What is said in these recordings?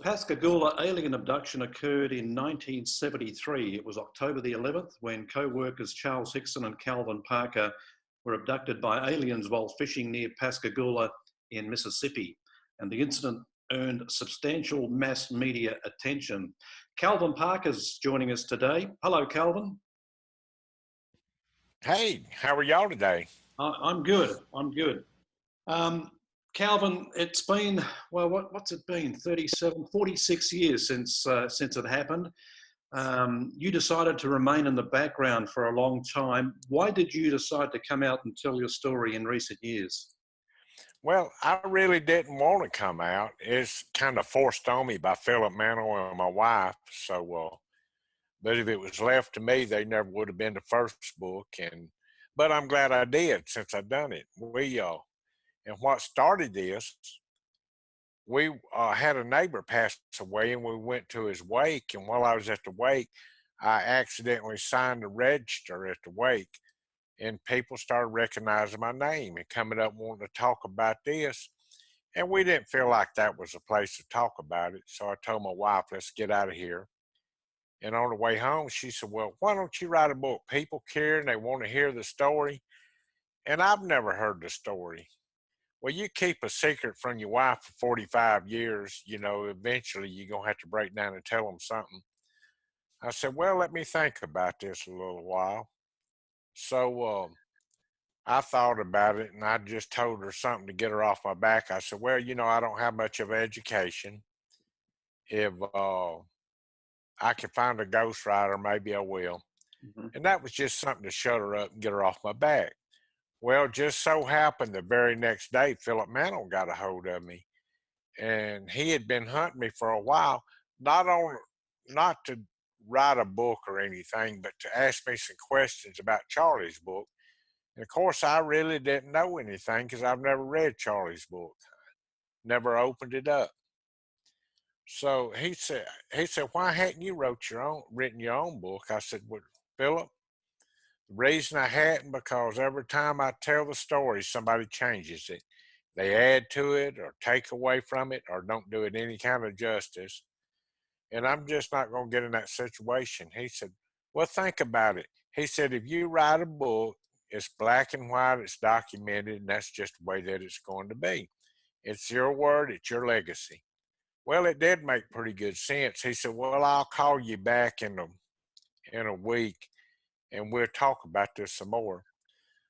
Pascagoula alien abduction occurred in 1973. It was October the 11th when co-workers Charles Hickson and Calvin Parker were abducted by aliens while fishing near Pascagoula in Mississippi. And the incident earned substantial mass media attention. Calvin Parker's joining us today. Hello, Calvin. Hey, how are y'all today? I'm good. Calvin, it's been, well, what's it been? 46 years since it happened. You decided to remain in the background for a long time. Why did you decide to come out and tell your story in recent years? Well, I really didn't want to come out. It's kind of forced on me by Philip Mantle and my wife. But if it was left to me, they never would have been the first book. But I'm glad I did since I've done it. And what started this, we had a neighbor pass away and we went to his wake. And while I was at the wake, I accidentally signed the register at the wake, and people started recognizing my name and coming up wanting to talk about this. And we didn't feel like that was a place to talk about it. So I told my wife, let's get out of here. And on the way home, she said, well, why don't you write a book? People care and they want to hear the story. And I've never heard the story. Well, you keep a secret from your wife for 45 years, eventually you're going to have to break down and tell them something. I said, well, let me think about this a little while. So I thought about it, and I just told her something to get her off my back. I said, well, I don't have much of an education. If I can find a ghostwriter, maybe I will. Mm-hmm. And that was just something to shut her up and get her off my back. Well, just so happened the very next day, Philip Mantle got a hold of me, and he had been hunting me for a while, not to write a book or anything, but to ask me some questions about Charlie's book. And of course, I really didn't know anything because I've never read Charlie's book, never opened it up. So he said, why hadn't you written your own book? I said, well, Philip, the reason I hadn't, because every time I tell the story, somebody changes it. They add to it or take away from it or don't do it any kind of justice. And I'm just not going to get in that situation. He said, well, think about it. He said, if you write a book, it's black and white, it's documented, and that's just the way that it's going to be. It's your word, it's your legacy. Well, it did make pretty good sense. He said, well, I'll call you back in a week and we'll talk about this some more.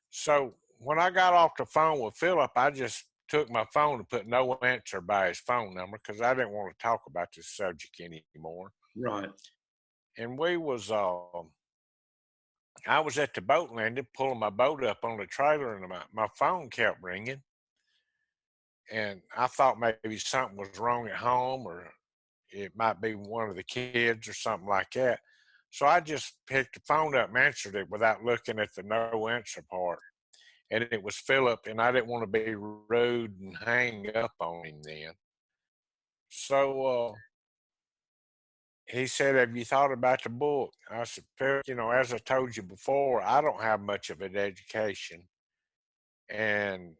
So when I got off the phone with Philip, I just took my phone and put no answer by his phone number because I didn't want to talk about this subject anymore. Right. And I was at the boat landing, pulling my boat up on the trailer, and my phone kept ringing. And I thought maybe something was wrong at home, or it might be one of the kids or something like that. So I just picked the phone up and answered it without looking at the no answer part. And it was Philip, and I didn't want to be rude and hang up on him then. So he said, have you thought about the book? I said, Philip, as I told you before, I don't have much of an education. And,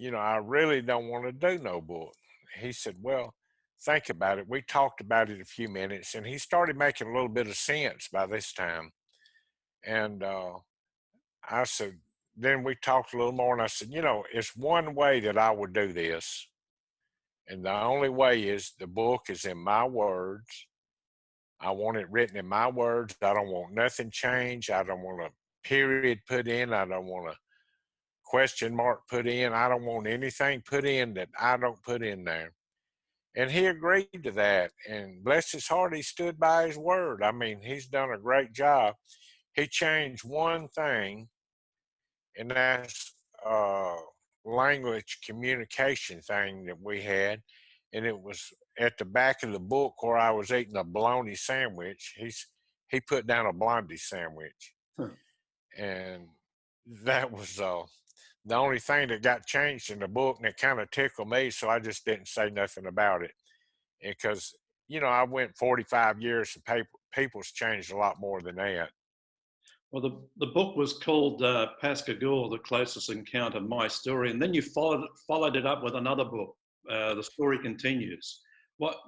I really don't want to do no book. He said, well, think about it. We talked about it a few minutes, and he started making a little bit of sense by this time. And I said, then we talked a little more, and I said, it's one way that I would do this. And the only way is the book is in my words. I want it written in my words. I don't want nothing changed. I don't want a period put in. I don't want a question mark put in. I don't want anything put in that I don't put in there. And he agreed to that. And bless his heart, he stood by his word. I mean, he's done a great job. He changed one thing, and that's language communication thing that we had. And it was at the back of the book where I was eating a bologna sandwich. He put down a blondie sandwich. And that was the only thing that got changed in the book, and it kind of tickled me, so I just didn't say nothing about it. Because, I went 45 years, and people's changed a lot more than that. Well, the book was called Pascagoula, The Closest Encounter, My Story, and then you followed it up with another book, The Story Continues.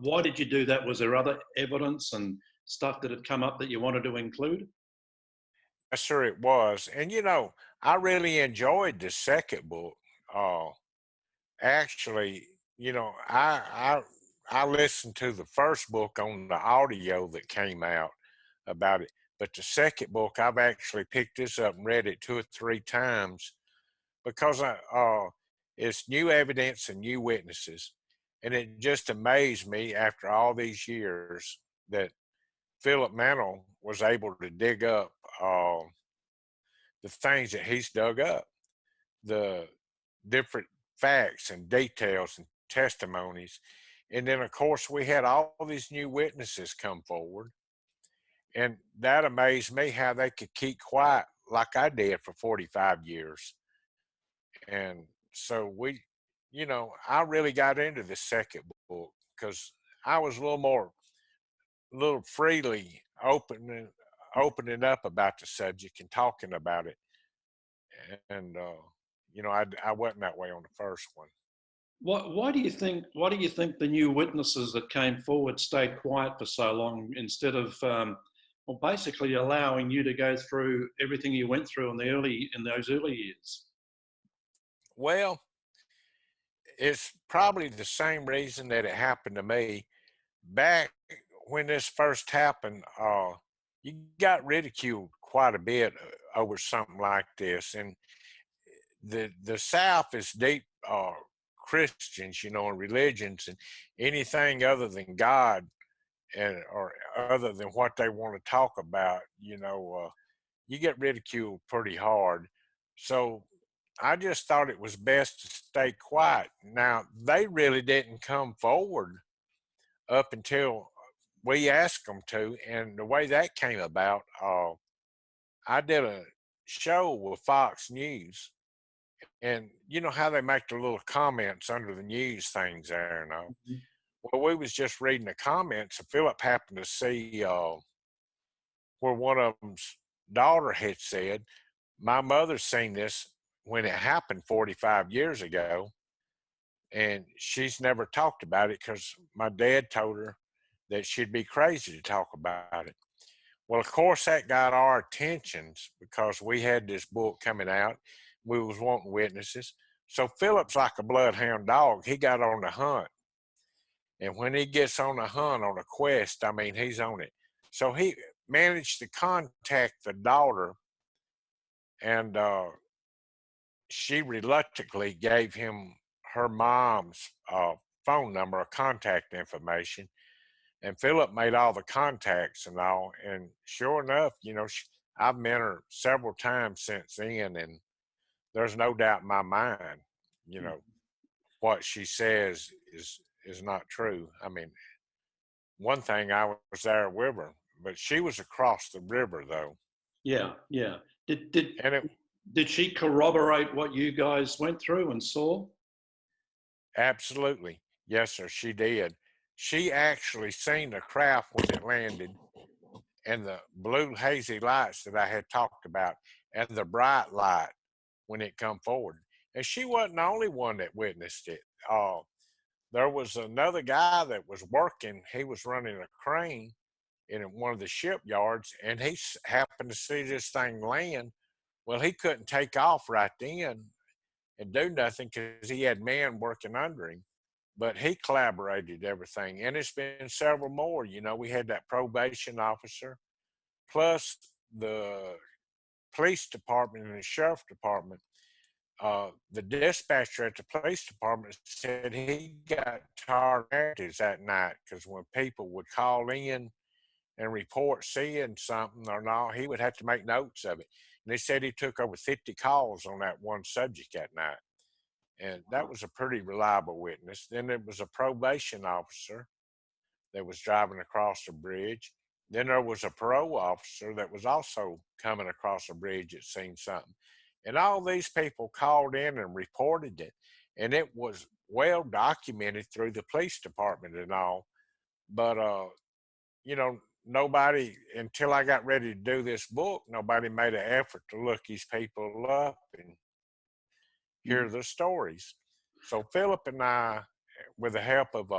Why did you do that? Was there other evidence and stuff that had come up that you wanted to include? Yes, sir, it was. And I really enjoyed the second book. Uh, Actually, I listened to the first book on the audio that came out about it, but the second book I've actually picked this up and read it 2 or 3 times because it's new evidence and new witnesses, and it just amazed me after all these years that Philip Mantle was able to dig up the things that he's dug up, the different facts and details and testimonies. And then, of course, we had all these new witnesses come forward. And that amazed me how they could keep quiet like I did for 45 years. And so I really got into the second book because I was a little freely opening up about the subject and talking about it. And, I wasn't that way on the first one. Why do you think? Why do you think the new witnesses that came forward stayed quiet for so long instead of, well, basically allowing you to go through everything you went through in those early years? Well, it's probably the same reason that it happened to me. Back when this first happened, you got ridiculed quite a bit over something like this. And the South is deep Christians, and religions, and anything other than God or other than what they want to talk about, you get ridiculed pretty hard. So I just thought it was best to stay quiet. Now, they really didn't come forward up until we asked them to. And the way that came about, I did a show with Fox News. And you know how they make the little comments under the news things there, Mhm. Well, we was just reading the comments, and Philip happened to see where one of them's daughter had said, "My mother's seen this when it happened 45 years ago, and she's never talked about it because my dad told her that she'd be crazy to talk about it." Well, of course, that got our attentions because we had this book coming out. We was wanting witnesses. So Philip's like a bloodhound dog. He got on the hunt. And when he gets on a hunt, on a quest, I mean, he's on it. So he managed to contact the daughter, and she reluctantly gave him her mom's phone number or contact information. And Philip made all the contacts and all. And sure enough, I've met her several times since then, and there's no doubt in my mind, you know, what she says is not true. I mean, one thing, I was there with her, but she was across the river though. Yeah, yeah. Did did And it did she corroborate what you guys went through and saw? absolutely, yes, sir, she did. She actually seen the craft when it landed, and the blue hazy lights that I had talked about, and the bright light when it come forward. And she wasn't the only one that witnessed it. There was another guy that was working. He was running a crane in one of the shipyards, and he happened to see this thing land. Well, he couldn't take off right then and do nothing because he had men working under him. But he collaborated everything, and it's been several more. We had that probation officer, plus the police department and the sheriff department. The dispatcher at the police department said he got tired of that night because when people would call in and report seeing something or not, he would have to make notes of it. And they said he took over 50 calls on that one subject that night. And that was a pretty reliable witness. Then there was a probation officer that was driving across the bridge. Then there was a parole officer that was also coming across the bridge that seen something. And all these people called in and reported it. And it was well documented through the police department and all. But, nobody, until I got ready to do this book, nobody made an effort to look these people up and hear the stories. So Philip and I with the help of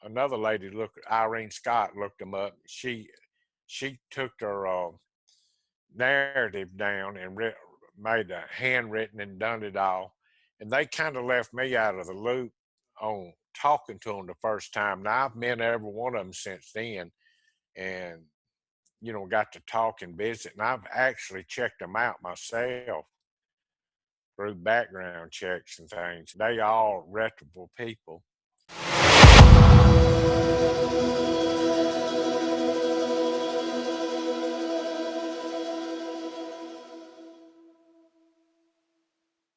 another lady, Irene Scott, looked them up. She took their narrative down and made a handwritten and done it all. And they kind of left me out of the loop on talking to them the first time. Now I've met every one of them since then, and got to talk and visit. And I've actually checked them out myself through background checks and things. They all reputable people.